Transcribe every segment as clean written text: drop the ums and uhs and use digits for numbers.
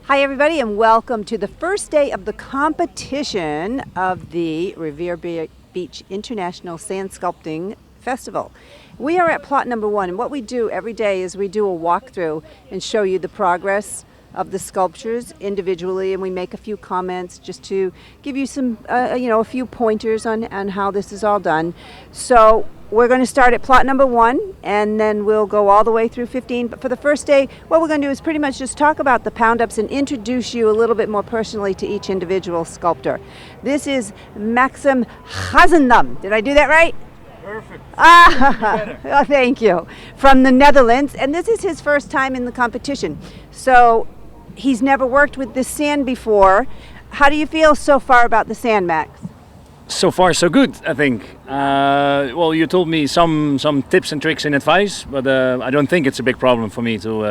Hi everybody and welcome to the first day of the competition of the Revere Beach International Sand Sculpting Festival. We are at plot number 1, and what we do every day is we do a walkthrough and show you the progress of the sculptures individually, and we make a few comments just to give you some a few pointers on how this is all done. So we're going to start at plot number 1 and then we'll go all the way through 15. But for the first day, what we're going to do is pretty much just talk about the pound ups and introduce you a little bit more personally to each individual sculptor. This is Maxim Gazendam. Did I do that right? Perfect. Oh, thank you. From the Netherlands, and this is his first time in the competition. So he's never worked with this sand before. How do you feel so far about the sand, Max? So far, so good, I think. Well, you told me some tips and tricks and advice, but I don't think it's a big problem for me to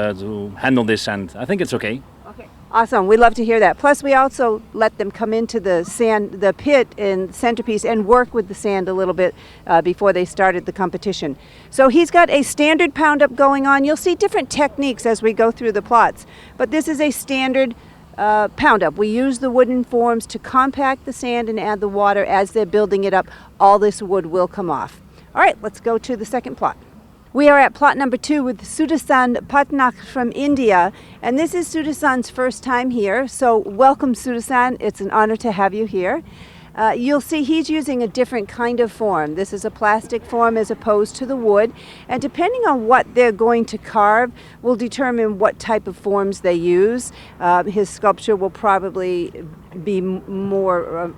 handle this, and I think it's okay. Okay, awesome. We love to hear that. Plus, we also let them come into the pit and centerpiece and work with the sand a little bit before they started the competition. So he's got a standard pound up going on. You'll see different techniques as we go through the plots, but this is a standard pound up. We use the wooden forms to compact the sand and add the water. As they're building it up, all this wood will come off. All right, let's go to the second plot. We are at plot number 2 with Sudarsan Pattnaik from India, and this is Sudarsan's first time here. So welcome, Sudarsan. It's an honor to have you here. You'll see he's using a different kind of form. This is a plastic form as opposed to the wood, and depending on what they're going to carve will determine what type of forms they use. His sculpture will probably be more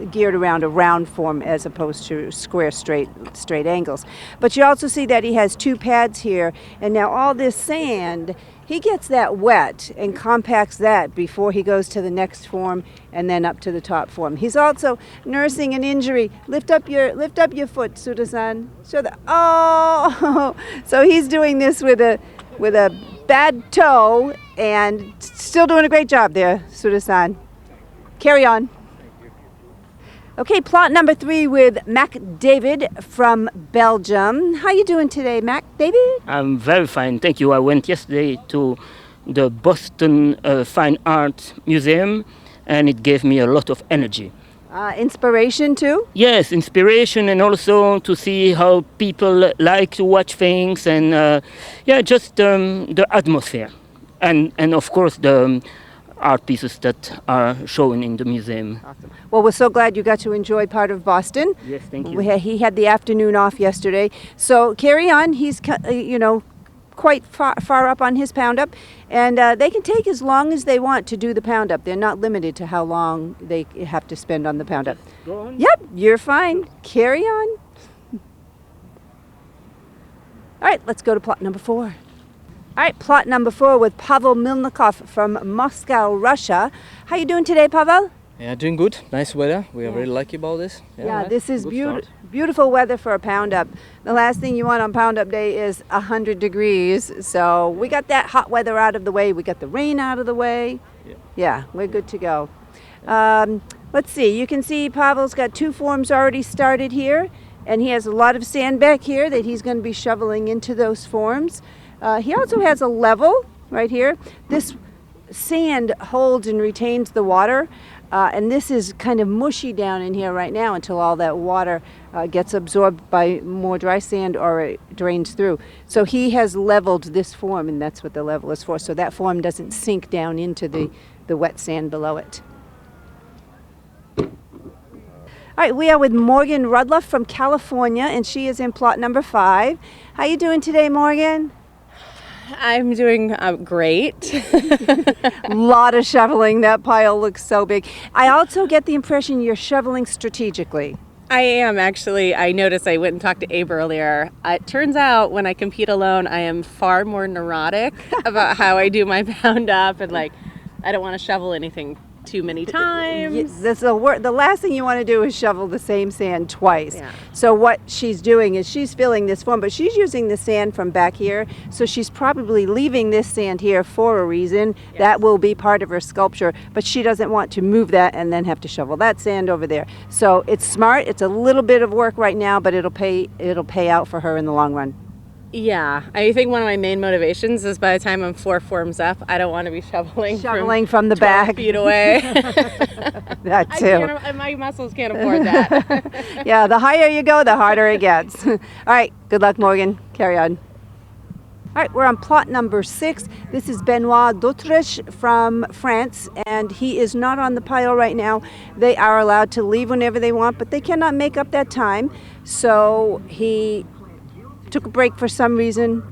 geared around a round form as opposed to square straight angles. But you also see that he has 2 pads here, and now all this sand, he gets that wet and compacts that before he goes to the next form and then up to the top form. He's also nursing an injury. Lift up your foot, Sudarsan. Show the so he's doing this with a bad toe and still doing a great job there, Sudarsan. Carry on. Okay, plot number 3 with Mac David from Belgium. How you doing today, Mac David? I'm very fine, thank you. I went yesterday to the Boston Fine Art Museum, and it gave me a lot of energy. Inspiration too? Yes, inspiration, and also to see how people like to watch things, and just the atmosphere, and of course the art pieces that are shown in the museum. Awesome. Well, we're so glad you got to enjoy part of Boston. Yes, thank you. He had the afternoon off yesterday. So carry on. He's quite far up on his pound up, and they can take as long as they want to do the pound up. They're not limited to how long they have to spend on the pound up. Go on. Yep, you're fine. Carry on. All right, let's go to plot number 4. All right, plot number 4 with Pavel Mylnikov from Moscow, Russia. How you doing today, Pavel? Yeah, doing good. Nice weather. We are really lucky about this. Yeah, nice. this is Good start. beautiful weather for a pound up. The last thing you want on pound up day is 100 degrees. So we got that hot weather out of the way. We got the rain out of the way. Yeah, we're good to go. Let's see. You can see Pavel's got 2 forms already started here, and he has a lot of sand back here that he's going to be shoveling into those forms. He also has a level right here. This sand holds and retains the water, and this is kind of mushy down in here right now until all that water gets absorbed by more dry sand or it drains through. So he has leveled this form, and that's what the level is for, so that form doesn't sink down into the wet sand below it. All right, we are with Morgan Rudloff from California, and she is in plot number 5. How you doing today, Morgan? I'm doing great. A lot of shoveling. That pile looks so big. I also get the impression you're shoveling strategically. I am actually. I noticed I went and talked to Abe earlier. It turns out when I compete alone, I am far more neurotic about how I do my pound up, and I don't want to shovel anything too many times. That's the last thing you want to do is shovel the same sand twice. Yeah. So what she's doing is she's filling this form, but she's using the sand from back here, so she's probably leaving this sand here for a reason. Yes. That will be part of her sculpture, but she doesn't want to move that and then have to shovel that sand over there. So it's smart. It's a little bit of work right now, but it'll pay out for her in the long run. Yeah, I think one of my main motivations is by the time I'm 4 forms up, I don't want to be shoveling From the 12 back. feet away. That too. My muscles can't afford that. Yeah, the higher you go, the harder it gets. All right, good luck, Morgan. Carry on. All right, we're on plot number 6. This is Benoit Dutherage from France, and he is not on the pile right now. They are allowed to leave whenever they want, but they cannot make up that time. So he took a break for some reason.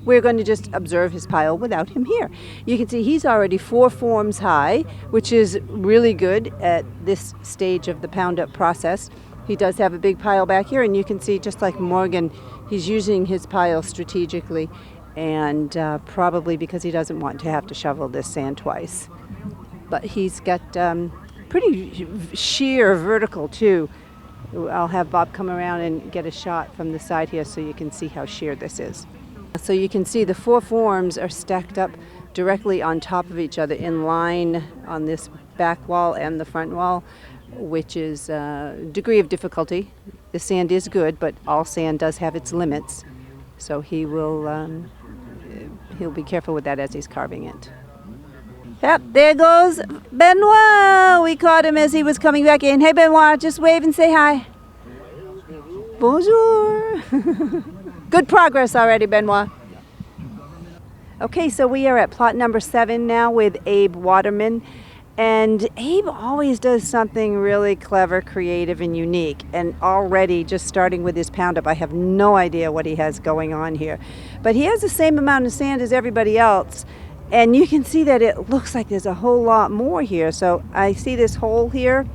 We're going to just observe his pile without him here. You can see he's already 4 forms high, which is really good at this stage of the pound up process. He does have a big pile back here, and you can see, just like Morgan, he's using his pile strategically, and probably because he doesn't want to have to shovel this sand twice. But he's got pretty sheer vertical too. I'll have Bob come around and get a shot from the side here so you can see how sheer this is. So you can see the 4 forms are stacked up directly on top of each other in line on this back wall and the front wall, which is a degree of difficulty. The sand is good, but all sand does have its limits. So he'll be careful with that as he's carving it. Yep, there goes Benoit. We caught him as he was coming back in. Hey, Benoit, just wave and say hi. Bonjour. Good progress already, Benoit. Okay, so we are at plot number 7 now with Abe Waterman. And Abe always does something really clever, creative, and unique. And already, just starting with his pound up, I have no idea what he has going on here. But he has the same amount of sand as everybody else. And you can see that it looks like there's a whole lot more here. So I see this hole here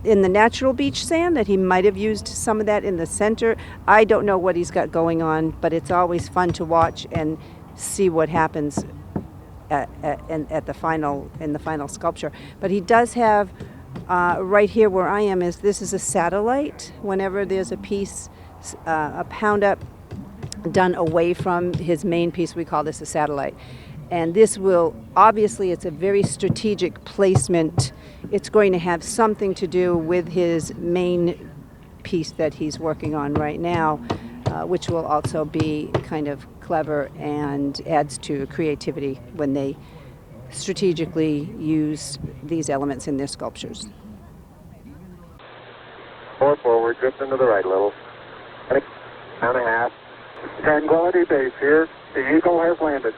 in the natural beach sand that he might have used some of that in the center. I don't know what he's got going on, but it's always fun to watch and see what happens in the final sculpture. But he does have right here where I am this is a satellite. Whenever there's a piece, a pound up done away from his main piece, we call this a satellite. And this will, obviously, it's a very strategic placement. It's going to have something to do with his main piece that he's working on right now, which will also be kind of clever and adds to creativity when they strategically use these elements in their sculptures. 4 forward, drift into the right a little. 1.5. Tranquility Base here. The Eagle has landed.